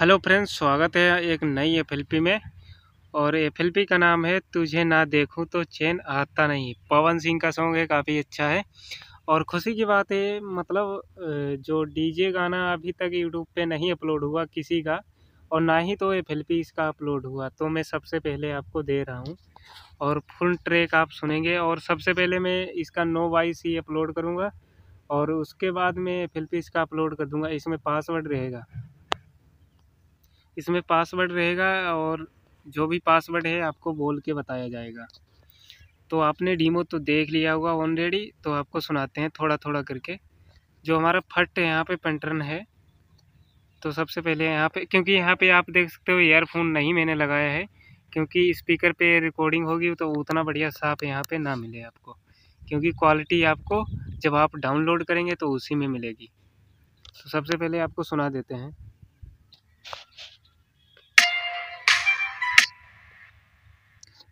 Hello friends, स्वागत है एक नई एफएलपी में। और एफएलपी का नाम है तुझे ना देखूं तो चैन आता नहीं। पवन सिंह का सॉन्ग है, काफ़ी अच्छा है। और खुशी की बात है, मतलब जो डीजे गाना अभी तक यूट्यूब पे नहीं अपलोड हुआ किसी का, और ना ही तो एफएलपी इसका अपलोड हुआ, तो मैं सबसे पहले आपको दे रहा हूँ। और फुल ट्रैक आप सुनेंगे। और सबसे पहले मैं इसका नो वॉइस ही अपलोड करूँगा, और उसके बाद में एफएलपी इसका अपलोड कर दूँगा। इसमें पासवर्ड रहेगा, और जो भी पासवर्ड है आपको बोल के बताया जाएगा। तो आपने डेमो तो देख लिया होगा ऑलरेडी, तो आपको सुनाते हैं थोड़ा थोड़ा करके। जो हमारा फट यहाँ पे पैटर्न है, तो सबसे पहले यहाँ पे, क्योंकि यहाँ पे आप देख सकते हो ईयरफोन नहीं मैंने लगाया है, क्योंकि स्पीकर पे रिकॉर्डिंग होगी तो उतना बढ़िया साफ यहाँ पे ना मिले आपको, क्योंकि क्वालिटी आपको जब आप डाउनलोड करेंगे तो उसी में मिलेगी। तो सबसे पहले आपको सुना देते हैं।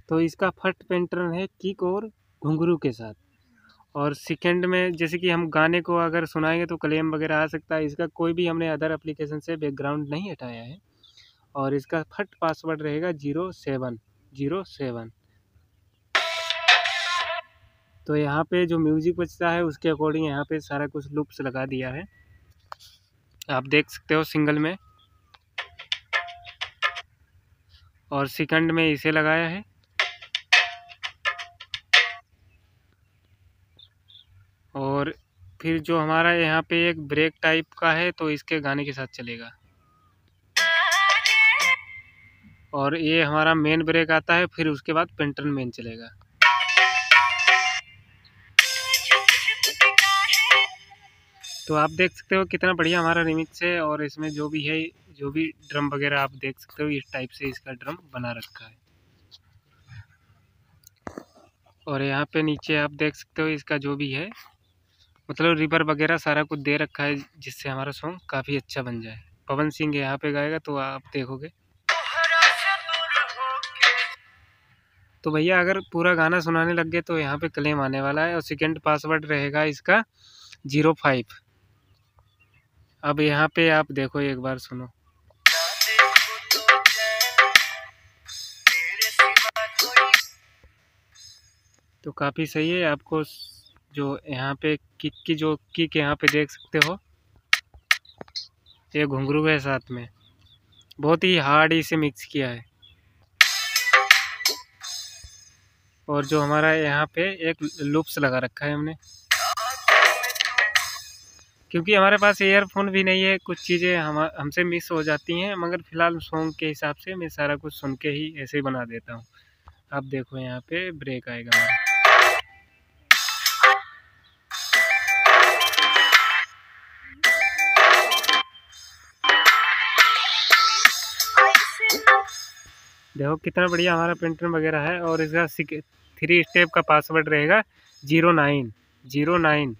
तो इसका फट पैटर्न है किक और घुंघरू के साथ। और सेकंड में जैसे कि हम गाने को अगर सुनाएंगे तो क्लेम वगैरह आ सकता है। इसका कोई भी हमने अदर एप्लीकेशन से बैकग्राउंड नहीं हटाया है। और इसका फट पासवर्ड रहेगा 0707। तो यहाँ पे जो म्यूजिक बजता है उसके अकॉर्डिंग यहाँ पे सारा कुछ लूप्स लगा दिया है, आप देख सकते हो सिंगल में। और सेकंड में इसे लगाया है। और फिर जो हमारा यहाँ पे एक ब्रेक टाइप का है, तो इसके गाने के साथ चलेगा। और ये हमारा मेन ब्रेक आता है, फिर उसके बाद पैटर्न मेन चलेगा। तो आप देख सकते हो कितना बढ़िया हमारा रिमिक्स है। और इसमें जो भी है, जो भी ड्रम वगैरह आप देख सकते हो, इस टाइप से इसका ड्रम बना रखा है। और यहाँ पे नीचे आप देख सकते हो इसका जो भी है, मतलब रिवर वगैरह सारा कुछ दे रखा है, जिससे हमारा सॉन्ग काफ़ी अच्छा बन जाए। पवन सिंह यहाँ पे गाएगा तो आप देखोगे। तो भैया अगर पूरा गाना सुनाने लग गए तो यहाँ पे क्लेम आने वाला है। और सेकंड पासवर्ड रहेगा इसका 05। अब यहाँ पे आप देखो, एक बार सुनो। तो काफ़ी सही है। आपको जो यहाँ पे किक की जो किक यहाँ पे देख सकते हो, ये घुंघरू है साथ में, बहुत ही हार्ड इसे मिक्स किया है। और जो हमारा यहाँ पे एक लूप्स लगा रखा है हमने, क्योंकि हमारे पास ईयरफोन भी नहीं है, कुछ चीज़ें हमसे मिस हो जाती हैं, मगर फ़िलहाल सॉन्ग के हिसाब से मैं सारा कुछ सुन के ही ऐसे ही बना देता हूँ। आप देखो यहाँ पे ब्रेक आएगा हमारा। देखो कितना बढ़िया हमारा पैटर्न वगैरह है। और इसका 3 स्टेप का पासवर्ड रहेगा 0909।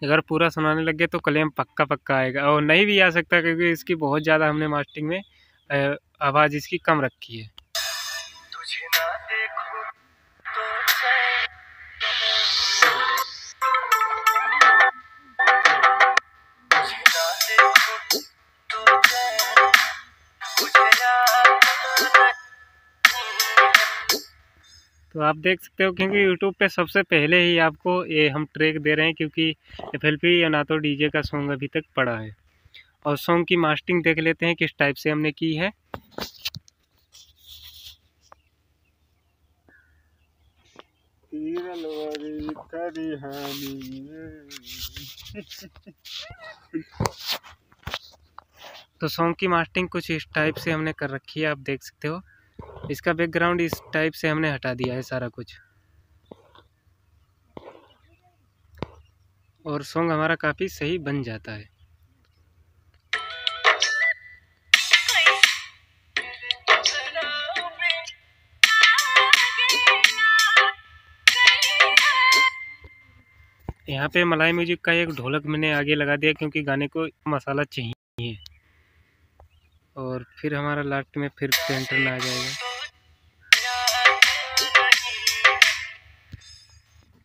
अगर पूरा सुनाने लग गए तो क्लेम पक्का पक्का आएगा, और नहीं भी आ सकता, क्योंकि इसकी बहुत ज़्यादा हमने मास्टरिंग में आवाज़ इसकी कम रखी है। तो आप देख सकते हो, क्योंकि यूट्यूब पे सबसे पहले ही आपको ये हम ट्रैक दे रहे हैं, क्योंकि एफएलपी या ना तो डीजे का सॉन्ग अभी तक पड़ा है। और सॉन्ग की मास्टरिंग देख लेते हैं किस टाइप से हमने की है। तो सॉन्ग की मास्टरिंग कुछ इस टाइप से हमने कर रखी है, आप देख सकते हो। इसका बैकग्राउंड इस टाइप से हमने हटा दिया है सारा कुछ। और सॉन्ग हमारा काफ़ी सही बन जाता है। यहाँ पे मलाई म्यूजिक का एक ढोलक मैंने आगे लगा दिया, क्योंकि गाने को मसाला चाहिए। और फिर हमारा लास्ट में फिर पैटर्न आ जाएगा।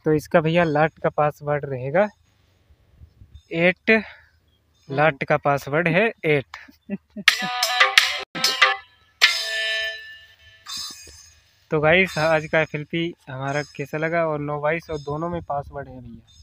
तो इसका भैया लास्ट का पासवर्ड रहेगा 8 लाट का पासवर्ड है 8। तो गाइस आज का एफएलपी हमारा कैसा लगा, और 9 22 और दोनों में पासवर्ड है भैया।